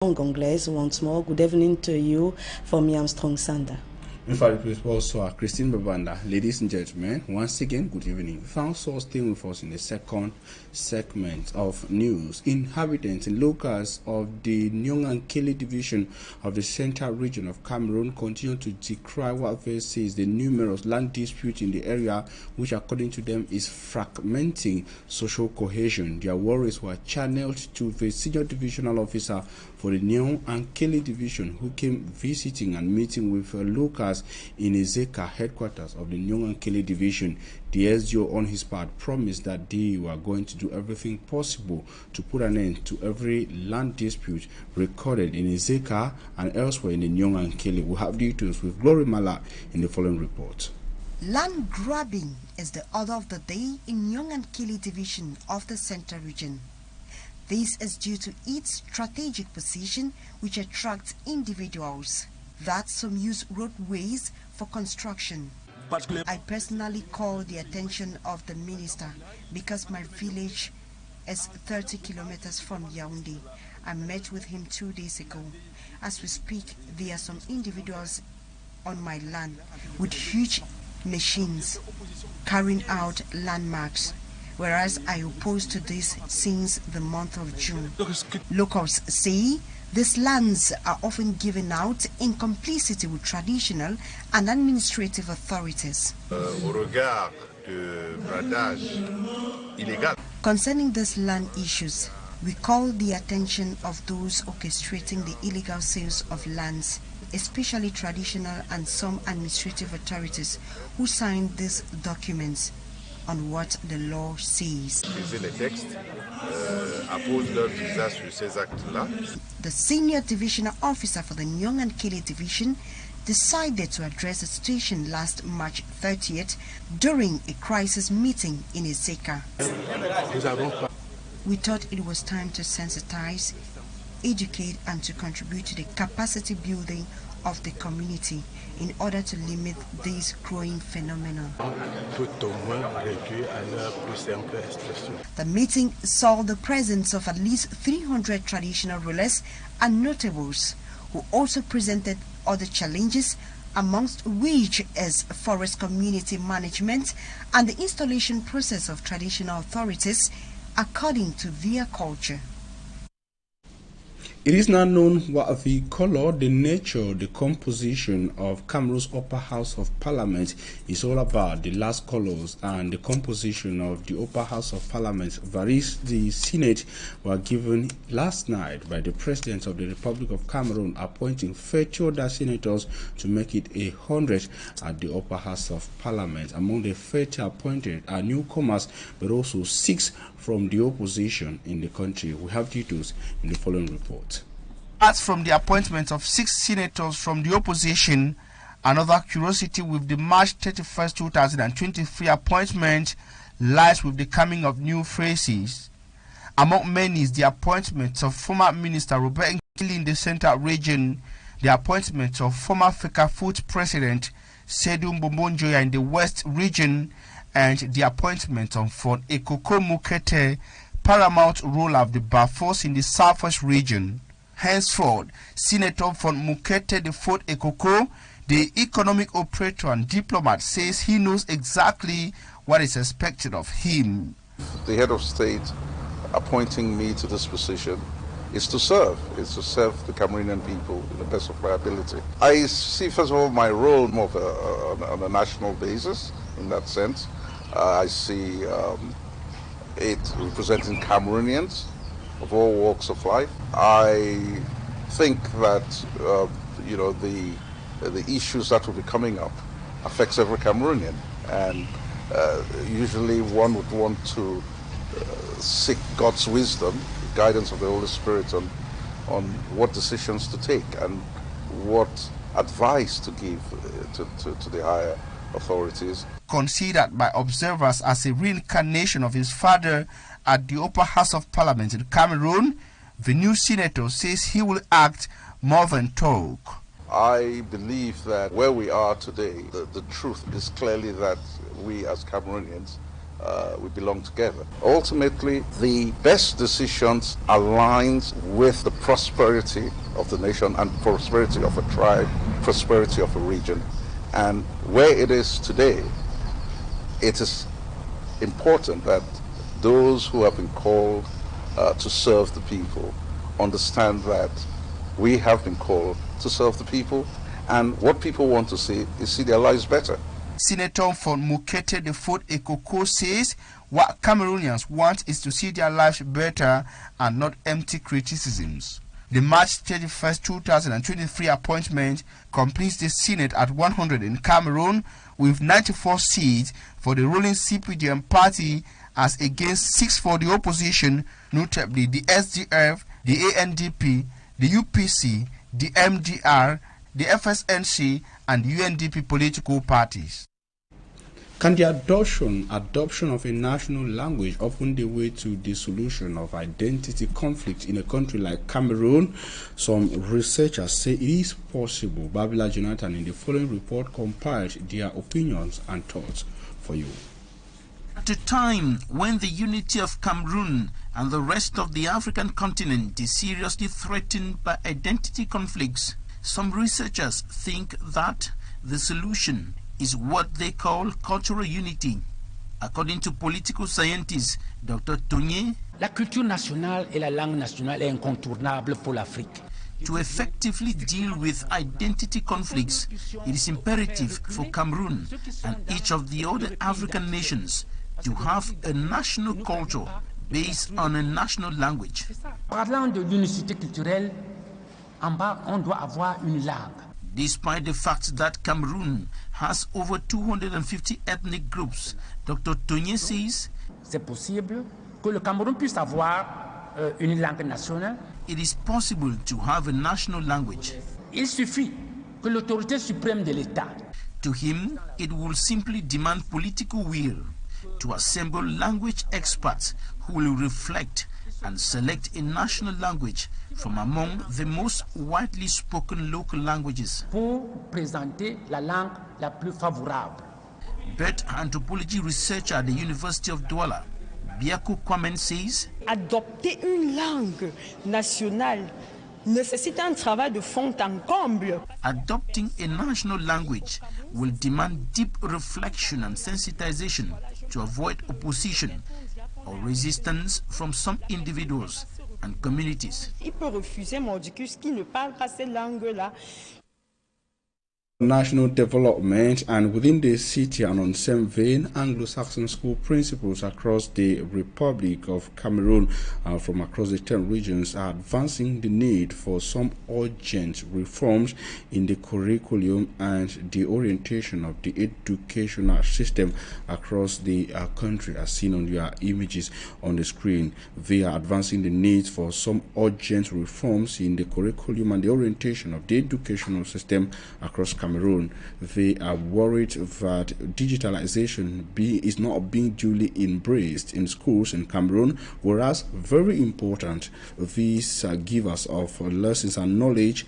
Congolese once more. Good evening to you from Armstrong Sander. In fact, also Christine Babanda. Ladies and gentlemen, once again, good evening. Found source staying with us in the second segment of news. Inhabitants and locals of the Nyong-Ankele division of the central region of Cameroon continue to decry what they say is the numerous land disputes in the area, which according to them is fragmenting social cohesion. Their worries were channeled to the senior divisional officer for the Nyong-Ankele division, who came visiting and meeting with locals in Ezeka, headquarters of the Nyong-Ankele division. The SGO on his part promised that they were going to do everything possible to put an end to every land dispute recorded in Ezeka and elsewhere in the Nyong-Ankele. We have details with Glory Mala in the following report. Land grabbing is the order of the day in Nyong-Ankele division of the central region. This is due to its strategic position, which attracts individuals that some use roadways for construction. I personally called the attention of the minister because my village is 30 kilometers from Yaoundé. I met with him 2 days ago. As we speak, there are some individuals on my land with huge machines carrying out landmarks, whereas I oppose to this since the month of June. Locals say these lands are often given out in complicity with traditional and administrative authorities. Concerning these land issues, we call the attention of those orchestrating the illegal sales of lands, especially traditional and some administrative authorities who signed these documents, on what the law says. The senior divisional officer for the Nyong-Ankele division decided to address the situation last March 30th during a crisis meeting in Ezeka. We thought it was time to sensitize, educate and to contribute to the capacity building of the community in order to limit this growing phenomenon. The meeting saw the presence of at least 300 traditional rulers and notables, who also presented other challenges, amongst which is forest community management and the installation process of traditional authorities according to their culture. It is now known what the color, the nature, the composition of Cameroon's upper house of parliament is all about. The last colors and the composition of the upper house of parliament varies. The Senate were given last night by the President of the Republic of Cameroon, appointing 30 other senators to make it 100 at the upper house of parliament. Among the 30 appointed are newcomers, but also 6 from the opposition in the country. We have details in the following report. As from the appointment of 6 senators from the opposition, another curiosity with the March 31st, 2023 appointment lies with the coming of new faces. Among many is the appointment of former Minister Robert Ngili in the Central Region, the appointment of former FECAFOOT President Sedum Bombonjoya in the West Region, and the appointment of Fort Ekoko Mukete, paramount ruler of the Bafos in the Southwest Region. Henceforth, Senator von Mukete de Fort Ekoko, the economic operator and diplomat, says he knows exactly what is expected of him. The head of state appointing me to this position is to serve the Cameroonian people in the best of my ability. I see, first of all, my role more on a national basis in that sense. I see it representing Cameroonians of all walks of life. I think that the issues that will be coming up affects every Cameroonian, and usually one would want to seek God's wisdom, guidance of the Holy Spirit on what decisions to take and what advice to give to the higher authorities. Considered by observers as a reincarnation of his father at the upper house of parliament in Cameroon, the new senator says he will act more than talk. I believe that where we are today, the truth is clearly that we as Cameroonians we belong together. Ultimately, the best decisions aligns with the prosperity of the nation and prosperity of a tribe, prosperity of a region. And where it is today, it is important that those who have been called to serve the people understand that we have been called to serve the people, and what people want to see is see their lives better. Senator from Mukete de Fort Ekoko says what Cameroonians want is to see their lives better and not empty criticisms. The March 31st, 2023 appointment completes the Senate at 100 in Cameroon with 94 seats for the ruling CPDM party as against 6 for the opposition, notably the SDF, the ANDP, the UPC, the MDR, the FSNC and UNDP political parties. Can the adoption of a national language open the way to the solution of identity conflict in a country like Cameroon? Some researchers say it is possible. Babila Jonathan in the following report compiled their opinions and thoughts for you. At a time when the unity of Cameroon and the rest of the African continent is seriously threatened by identity conflicts, some researchers think that the solution is what they call cultural unity. According to political scientist Dr. Tonye, la culture nationale et la langue nationale est incontournable pour l'Afrique. To effectively deal with identity conflicts, it is imperative for Cameroon and each of the other African nations to have a national culture based on a national language. Parlant de l'unicité culturelle, en bas, on doit avoir une langue. Despite the fact that Cameroon has over 250 ethnic groups, Dr. Tonye says, c'est possible que le Cameroun puisse avoir une langue nationale. It is possible to have a national language. Il suffit que l'autorité suprême de l'État. To him, it will simply demand political will to assemble language experts who will reflect and select a national language from among the most widely spoken local languages. Pour présenter la langue la plus favorable. But anthropology researcher at the University of Douala, Biako Kwamen says, adopter une langue nationale nécessite un travail de fond en comble. Adopting a national language will demand deep reflection and sensitization to avoid opposition or resistance from some individuals and communities. Il peut refuser Mordicus qui ne parle pas cette langue-là. National development, and within the city and on same vein, Anglo-Saxon school principals across the Republic of Cameroon from across the 10 regions are advancing the need for some urgent reforms in the curriculum and the orientation of the educational system across the country, as seen on your images on the screen. They are advancing the need for some urgent reforms in the curriculum and the orientation of the educational system across Cameroon. They are worried that digitalization is not being duly embraced in schools in Cameroon, whereas very important, these givers of lessons and knowledge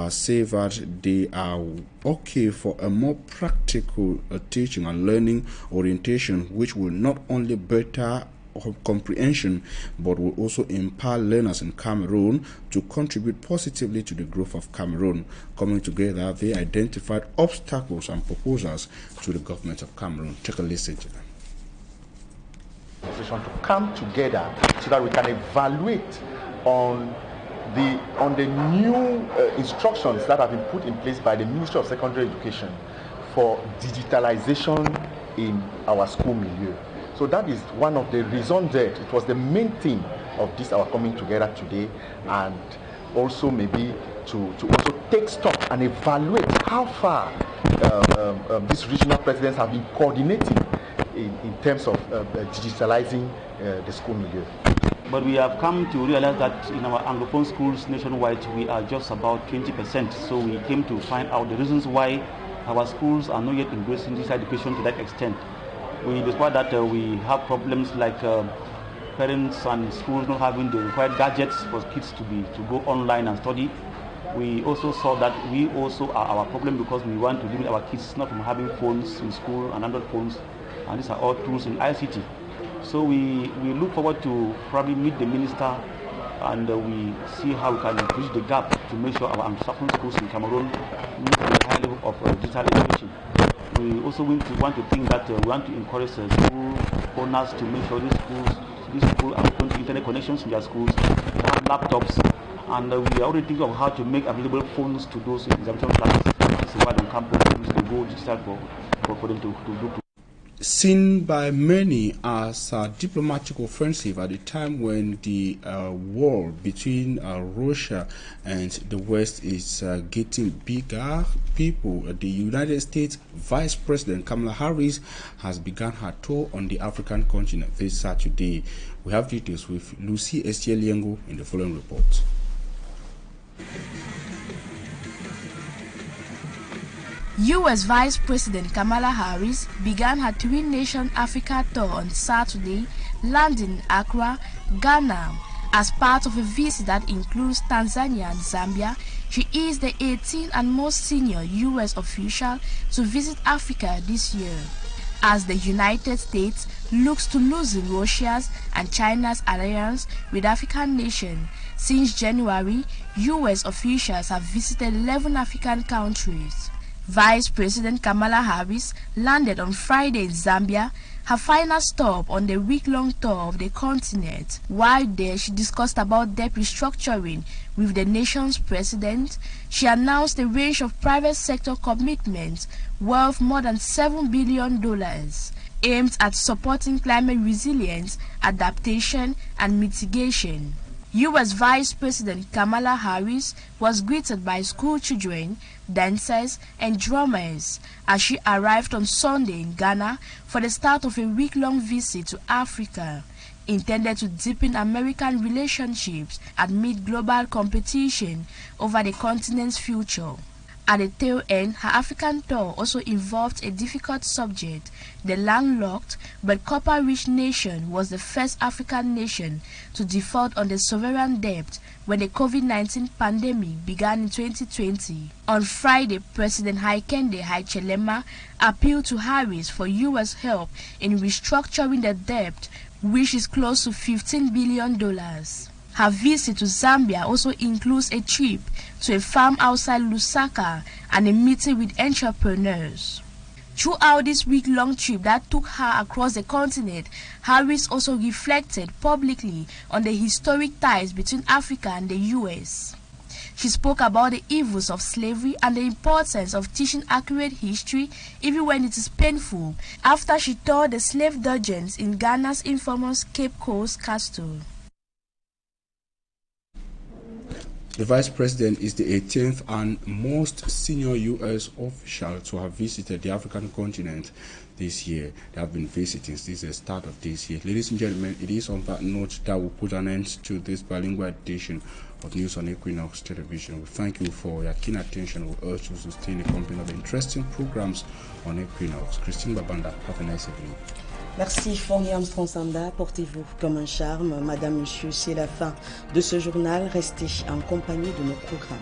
say that they are okay for a more practical teaching and learning orientation, which will not only better comprehension but will also empower learners in Cameroon to contribute positively to the growth of Cameroon. Coming together, they identified obstacles and proposals to the government of Cameroon. Take a listen to them. To come together so that we can evaluate on the new instructions that have been put in place by the Ministry of Secondary Education for digitalization in our school milieu. So that is one of the reasons that it was the main theme of this our coming together today, and also maybe to also take stock and evaluate how far these regional presidents have been coordinating in terms of digitalizing the school milieu. But we have come to realize that in our Anglophone schools nationwide, we are just about 20%. So we came to find out the reasons why our schools are not yet embracing this education to that extent. We discovered that we have problems like parents and schools not having the required gadgets for kids to go online and study. We also saw that we also are our problem because we want to limit our kids not from having phones in school and Android phones, and these are all tools in ICT. So we look forward to probably meet the minister, and we see how we can bridge the gap to make sure our Anglo-Saxon schools in Cameroon move to a high level of digital education. We also want to think that we want to encourage school owners to make sure these schools are open to internet connections in their schools, they have laptops, and we are already thinking of how to make available phones to those examination classes while on campus, which they go digital for them to do. Seen by many as a diplomatic offensive at the time when the war between Russia and the West is getting bigger, the United States Vice President Kamala Harris has begun her tour on the African continent this Saturday. We have details with Lucy Estieliengo in the following report. U.S. Vice President Kamala Harris began her three-nation Africa tour on Saturday, landing in Accra, Ghana. As part of a visit that includes Tanzania and Zambia, she is the 18th and most senior U.S. official to visit Africa this year. As the United States looks to loosen Russia's and China's alliance with African nations, since January, U.S. officials have visited 11 African countries. Vice President Kamala Harris landed on Friday in Zambia, her final stop on the week-long tour of the continent. While there, she discussed about debt restructuring with the nation's president. She announced a range of private sector commitments worth more than $7 billion, aimed at supporting climate resilience, adaptation, and mitigation. U.S. Vice President Kamala Harris was greeted by school children, dancers, and drummers as she arrived on Sunday in Ghana for the start of a week-long visit to Africa, intended to deepen American relationships amid global competition over the continent's future. At the tail end, her African tour also involved a difficult subject. The landlocked but copper-rich nation was the first African nation to default on the sovereign debt when the COVID-19 pandemic began in 2020. On Friday, President Hakainde Hichilema appealed to Harris for U.S. help in restructuring the debt, which is close to $15 billion. Her visit to Zambia also includes a trip to a farm outside Lusaka and a meeting with entrepreneurs. Throughout this week-long trip that took her across the continent, Harris also reflected publicly on the historic ties between Africa and the U.S. She spoke about the evils of slavery and the importance of teaching accurate history even when it is painful, after she toured the slave dungeons in Ghana's infamous Cape Coast Castle. The Vice President is the 18th and most senior U.S. official to have visited the African continent this year. They have been visiting since the start of this year. Ladies and gentlemen, it is on that note that will put an end to this bilingual edition of News on Équinoxe Television. We thank you for your keen attention. We urge you to stay in the company of interesting programs on Équinoxe. Christine Babanda, have a nice evening. Merci Florian Fransanda, portez-vous comme un charme. Madame, Monsieur, c'est la fin de ce journal. Restez en compagnie de nos programmes.